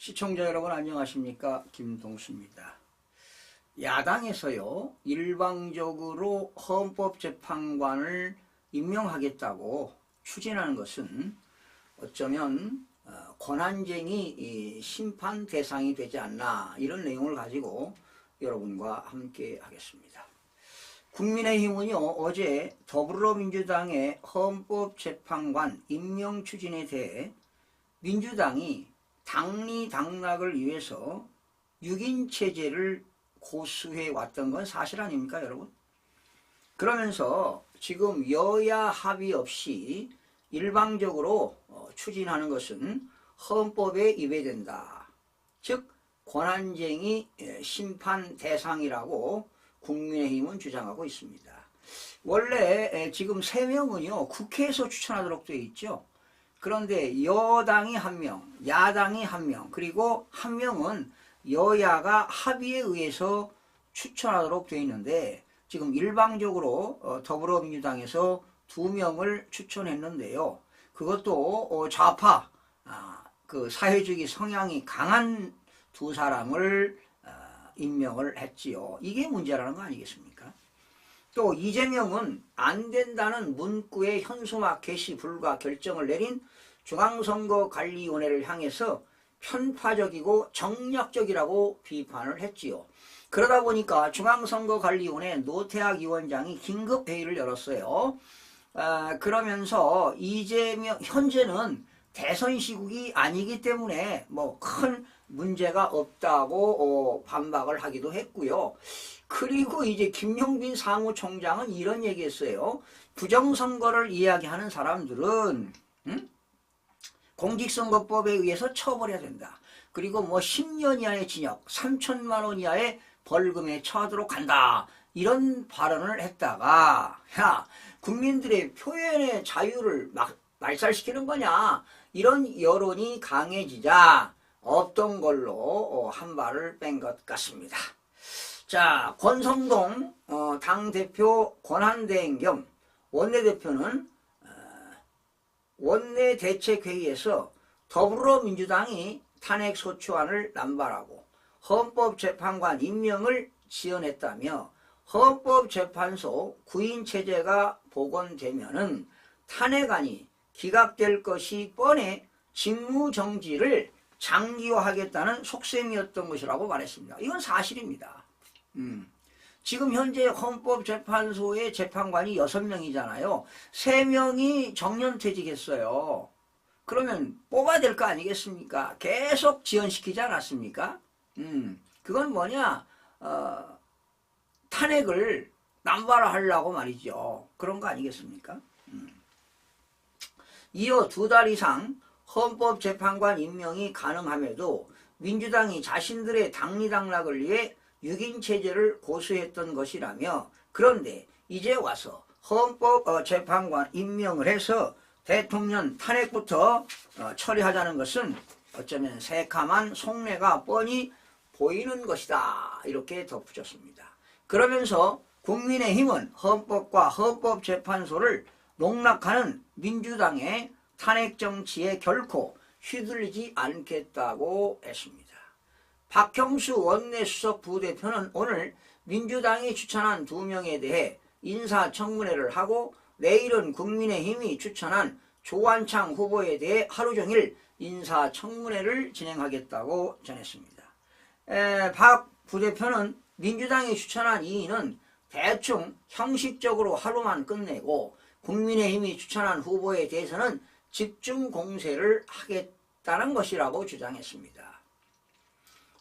시청자 여러분 안녕하십니까? 김동수입니다. 야당에서요 일방적으로 헌법재판관을 임명하겠다고 추진하는 것은 어쩌면 권한쟁의 심판 대상이 되지 않나 이런 내용을 가지고 여러분과 함께 하겠습니다. 국민의힘은요 어제 더불어민주당의 헌법재판관 임명 추진에 대해 민주당이 당리당락을 위해서 6인 체제를 고수해 왔던 건 사실 아닙니까 여러분? 그러면서 지금 여야 합의 없이 일방적으로 추진하는 것은 헌법에 위배된다. 즉 권한쟁의 심판 대상이라고 국민의힘은 주장하고 있습니다. 원래 지금 3명은요 국회에서 추천하도록 되어 있죠. 그런데 여당이 1명, 야당이 1명, 그리고 1명은 여야가 합의에 의해서 추천하도록 되어 있는데 지금 일방적으로 더불어민주당에서 2명을 추천했는데요. 그것도 좌파, 그 사회주의 성향이 강한 2사람을 임명을 했지요. 이게 문제라는 거 아니겠습니까? 또 이재명은 안 된다는 문구의 현수막 게시 불가 결정을 내린 중앙선거관리위원회를 향해서 편파적이고 정략적이라고 비판을 했지요. 그러다 보니까 중앙선거관리위원회 노태학 위원장이 긴급회의를 열었어요. 그러면서 이재명 현재는 대선 시국이 아니기 때문에 뭐 큰 문제가 없다고 반박을 하기도 했고요. 그리고 이제 김용빈 사무총장은 이런 얘기했어요. 부정선거를 이야기하는 사람들은 공직선거법에 의해서 처벌해야 된다. 그리고 뭐 10년 이하의 징역, 3천만 원 이하의 벌금에 처하도록 한다. 이런 발언을 했다가 야 국민들의 표현의 자유를 말살시키는 거냐. 이런 여론이 강해지자 없던 걸로 한 발을 뺀 것 같습니다. 자, 권성동 당대표 권한대행 겸 원내대표는 원내대책회의에서 더불어민주당이 탄핵소추안을 남발하고 헌법재판관 임명을 지원했다며 헌법재판소 9인 체제가 복원되면은 탄핵안이 기각될 것이 뻔해 직무정지를 장기화하겠다는 속셈이었던 것이라고 말했습니다. 이건 사실입니다. 지금 현재 헌법재판소의 재판관이 6명이잖아요. 3명이 정년퇴직했어요. 그러면 뽑아야 될 거 아니겠습니까? 계속 지연시키지 않았습니까? 그건 뭐냐? 탄핵을 남발하려고 말이죠. 그런 거 아니겠습니까? 이어 2달 이상 헌법재판관 임명이 가능함에도 민주당이 자신들의 당리당락을 위해 6인 체제를 고수했던 것이라며 그런데 이제 와서 헌법재판관 임명을 해서 대통령 탄핵부터 처리하자는 것은 어쩌면 새카만 속내가 뻔히 보이는 것이다. 이렇게 덧붙였습니다. 그러면서 국민의힘은 헌법과 헌법재판소를 농락하는 민주당의 탄핵 정치에 결코 휘둘리지 않겠다고 했습니다. 박형수 원내수석 부대표는 오늘 민주당이 추천한 2명에 대해 인사청문회를 하고 내일은 국민의힘이 추천한 조완창 후보에 대해 하루 종일 인사청문회를 진행하겠다고 전했습니다. 박 부대표는 민주당이 추천한 2인은 대충 형식적으로 하루만 끝내고 국민의힘이 추천한 후보에 대해서는 집중 공세를 하겠다는 것이라고 주장했습니다.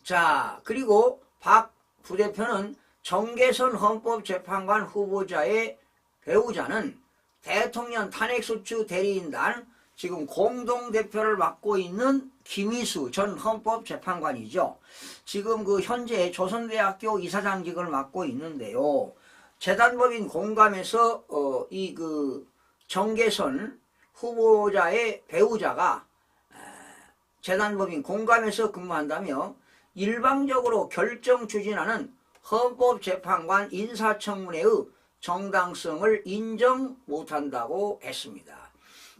자, 그리고 박 부대표는 정계선 헌법재판관 후보자의 배우자는 대통령 탄핵소추 대리인단 지금 공동대표를 맡고 있는 김희수 전 헌법재판관이죠. 지금 그 현재 조선대학교 이사장직을 맡고 있는데요. 재단법인 공감에서 이 그 정계선 후보자의 배우자가 재단법인 공감에서 근무한다며 일방적으로 결정 추진하는 헌법재판관 인사청문회의 정당성을 인정 못한다고 했습니다.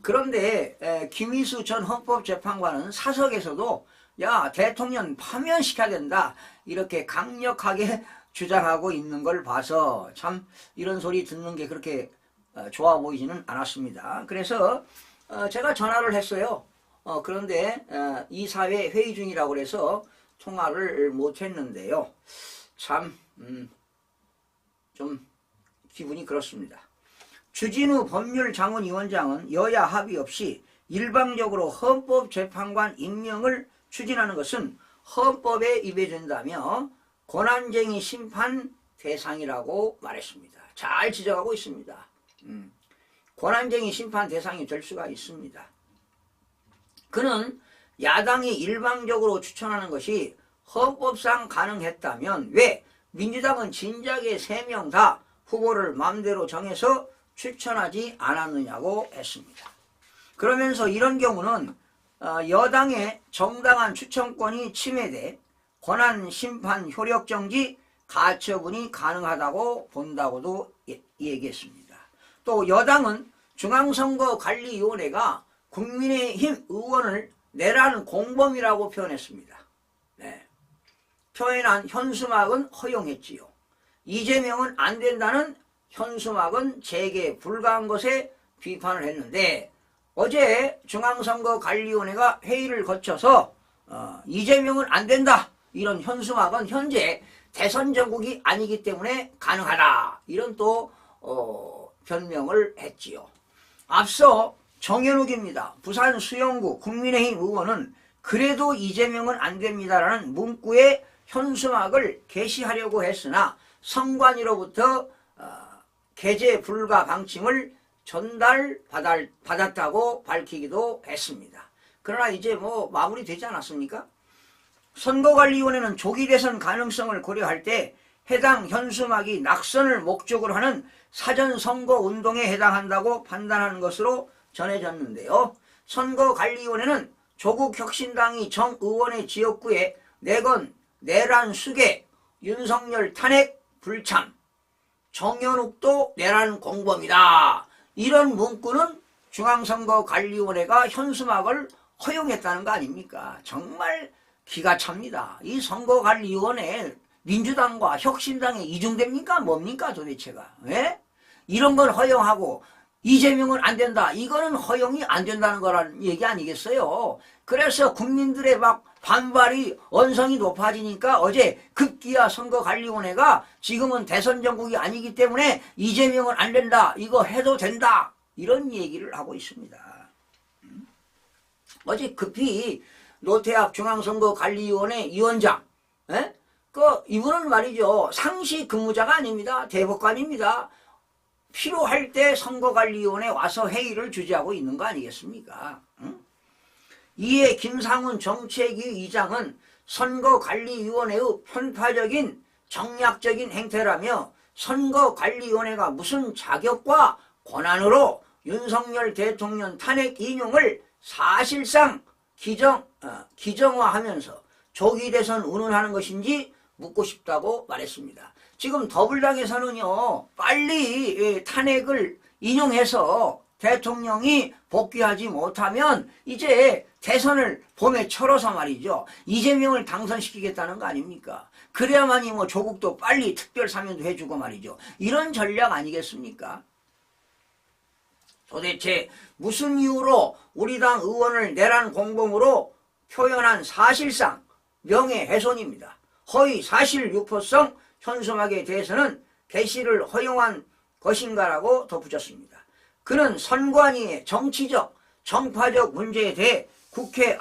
그런데 김희수 전 헌법재판관은 사석에서도 야, 대통령 파면시켜야 된다. 이렇게 강력하게 주장하고 있는 걸 봐서 참 이런 소리 듣는 게 그렇게 좋아 보이지는 않았습니다. 그래서 제가 전화를 했어요. 그런데 이사회 회의 중이라고 해서 통화를 못했는데요. 참 좀 기분이 그렇습니다. 주진우 법률자문위원장은 여야 합의 없이 일방적으로 헌법재판관 임명을 추진하는 것은 헌법에 위배된다며 권한쟁의 심판 대상이라고 말했습니다. 잘 지적하고 있습니다. 권한쟁의 심판 대상이 될 수가 있습니다. 그는 야당이 일방적으로 추천하는 것이 헌법상 가능했다면 왜 민주당은 진작에 3명 다 후보를 마음대로 정해서 추천하지 않았느냐고 했습니다. 그러면서 이런 경우는 여당의 정당한 추천권이 침해돼 권한심판 효력정지 가처분이 가능하다고 본다고도 얘기했습니다. 또 여당은 중앙선거관리위원회가 국민의힘 의원을 내란 공범이라고 표현했습니다. 네. 표현한 현수막은 허용했지요. 이재명은 안 된다는 현수막은 재개 불가한 것에 비판을 했는데 어제 중앙선거관리위원회가 회의를 거쳐서 이재명은 안 된다. 이런 현수막은 현재 대선 전국이 아니기 때문에 가능하다. 이런 또 변명을 했지요. 앞서 정현욱입니다. 부산 수영구 국민의힘 의원은 그래도 이재명은 안 됩니다라는 문구에 현수막을 게시하려고 했으나 선관위로부터 게재 불가 방침을 전달받았다고 밝히기도 했습니다. 그러나 이제 뭐 마무리되지 않았습니까? 선거관리위원회는 조기 대선 가능성을 고려할 때 해당 현수막이 낙선을 목적으로 하는 사전선거운동에 해당한다고 판단하는 것으로 전해졌는데요. 선거관리위원회는 조국혁신당이 정 의원의 지역구에 내건 내란 수계, 윤석열 탄핵 불참, 정현욱도 내란 공범이다. 이런 문구는 중앙선거관리위원회가 현수막을 허용했다는 거 아닙니까? 정말 기가 찹니다. 이 선거관리위원회 민주당과 혁신당에 이중됩니까? 뭡니까 도대체가? 왜? 이런 걸 허용하고 이재명은 안 된다. 이거는 허용이 안 된다는 거라는 얘기 아니겠어요? 그래서 국민들의 막 반발이 언성이 높아지니까 어제 급기야 선거관리위원회가 지금은 대선 전국이 아니기 때문에 이재명은 안 된다. 이거 해도 된다. 이런 얘기를 하고 있습니다. 어제 급히 노태학 중앙선거관리위원회 위원장, 이분은 말이죠. 상시 근무자가 아닙니다. 대법관입니다. 필요할 때 선거관리위원회 와서 회의를 주재하고 있는 거 아니겠습니까? 이에 김상훈 정책위 의장은 선거관리위원회의 편파적인 정략적인 행태라며 선거관리위원회가 무슨 자격과 권한으로 윤석열 대통령 탄핵 인용을 사실상 기정화하면서 조기 대선 운운하는 것인지 묻고 싶다고 말했습니다. 지금 더불당에서는요, 빨리 탄핵을 인용해서 대통령이 복귀하지 못하면 이제 대선을 봄에 철어서 말이죠. 이재명을 당선시키겠다는 거 아닙니까? 그래야만이 뭐 조국도 빨리 특별사면도 해주고 말이죠. 이런 전략 아니겠습니까? 도대체 무슨 이유로 우리 당 의원을 내란 공범으로 표현한 사실상 명예훼손입니다. 허위 사실 유포성 현수막에 대해서는 게시를 허용한 것인가라고 덧붙였습니다. 그는 선관위의 정치적, 정파적 문제에 대해 국회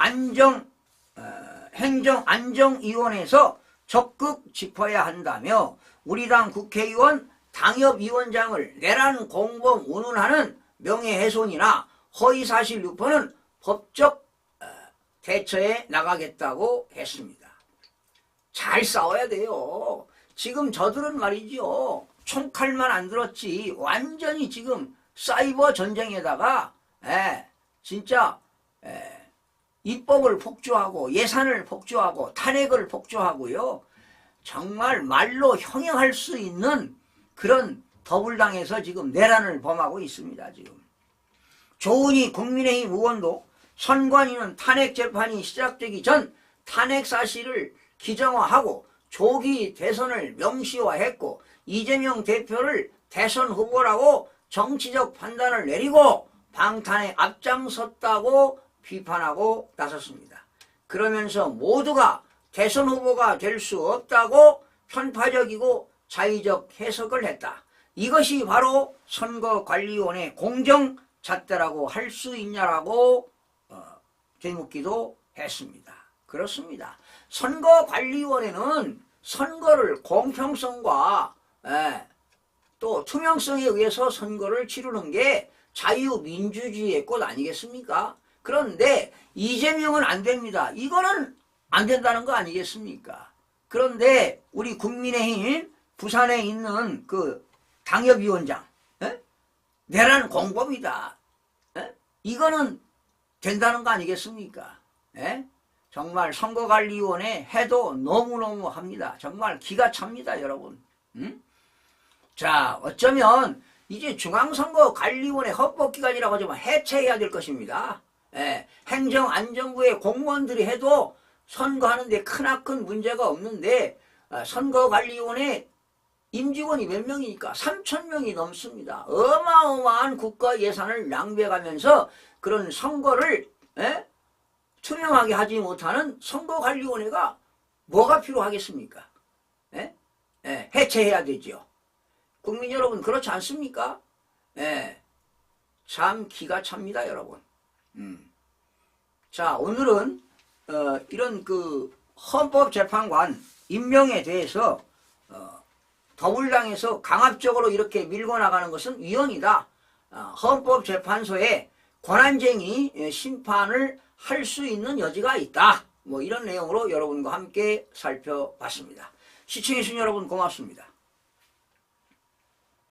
행정안정위원회에서 적극 짚어야 한다며 우리 당 국회의원 당협위원장을 내란 공범 운운하는 명예훼손이나 허위사실 유포는 법적 대처에 나가겠다고 했습니다. 잘 싸워야 돼요. 지금 저들은 말이죠. 총칼만 안 들었지 완전히 지금 사이버 전쟁에다가 진짜 입법을 폭주하고 예산을 폭주하고 탄핵을 폭주하고요. 정말 말로 형용할 수 있는 그런 더불당에서 지금 내란을 범하고 있습니다. 지금 조은희 국민의힘 의원도 선관위는 탄핵 재판이 시작되기 전 탄핵 사실을 기정화하고 조기 대선을 명시화했고 이재명 대표를 대선 후보라고 정치적 판단을 내리고 방탄에 앞장섰다고 비판하고 나섰습니다. 그러면서 모두가 대선 후보가 될 수 없다고 편파적이고 자의적 해석을 했다. 이것이 바로 선거관리위원회 공정잣대라고 할 수 있냐라고 되묻기도 했습니다. 그렇습니다. 선거관리위원회는 선거를 공평성과 또 투명성에 의해서 선거를 치르는 게 자유민주주의의 꽃 아니겠습니까? 그런데 이재명은 안 됩니다. 이거는 안 된다는 거 아니겠습니까? 그런데 우리 국민의힘 부산에 있는 그 당협위원장 내란 공범이다. 이거는 된다는 거 아니겠습니까? 정말 선거관리위원회 해도 너무너무 합니다. 정말 기가 찹니다, 여러분. 자, 어쩌면 이제 중앙선거관리위원회 헌법기관이라고 좀 해체해야 될 것입니다. 행정안전부의 공무원들이 해도 선거하는데 크나큰 문제가 없는데 선거관리위원회 임직원이 몇 명이니까 3,000명이 넘습니다. 어마어마한 국가 예산을 낭비해가면서 그런 선거를 투명하게 하지 못하는 선거관리위원회가 뭐가 필요하겠습니까? 해체해야 되죠. 국민 여러분 그렇지 않습니까? 참 기가 찹니다, 여러분. 자, 오늘은 이런 그 헌법재판관 임명에 대해서 더불당에서 강압적으로 이렇게 밀고 나가는 것은 위헌이다. 헌법재판소에 권한쟁의 심판을 할 수 있는 여지가 있다. 뭐 이런 내용으로 여러분과 함께 살펴봤습니다. 시청해주신 여러분 고맙습니다.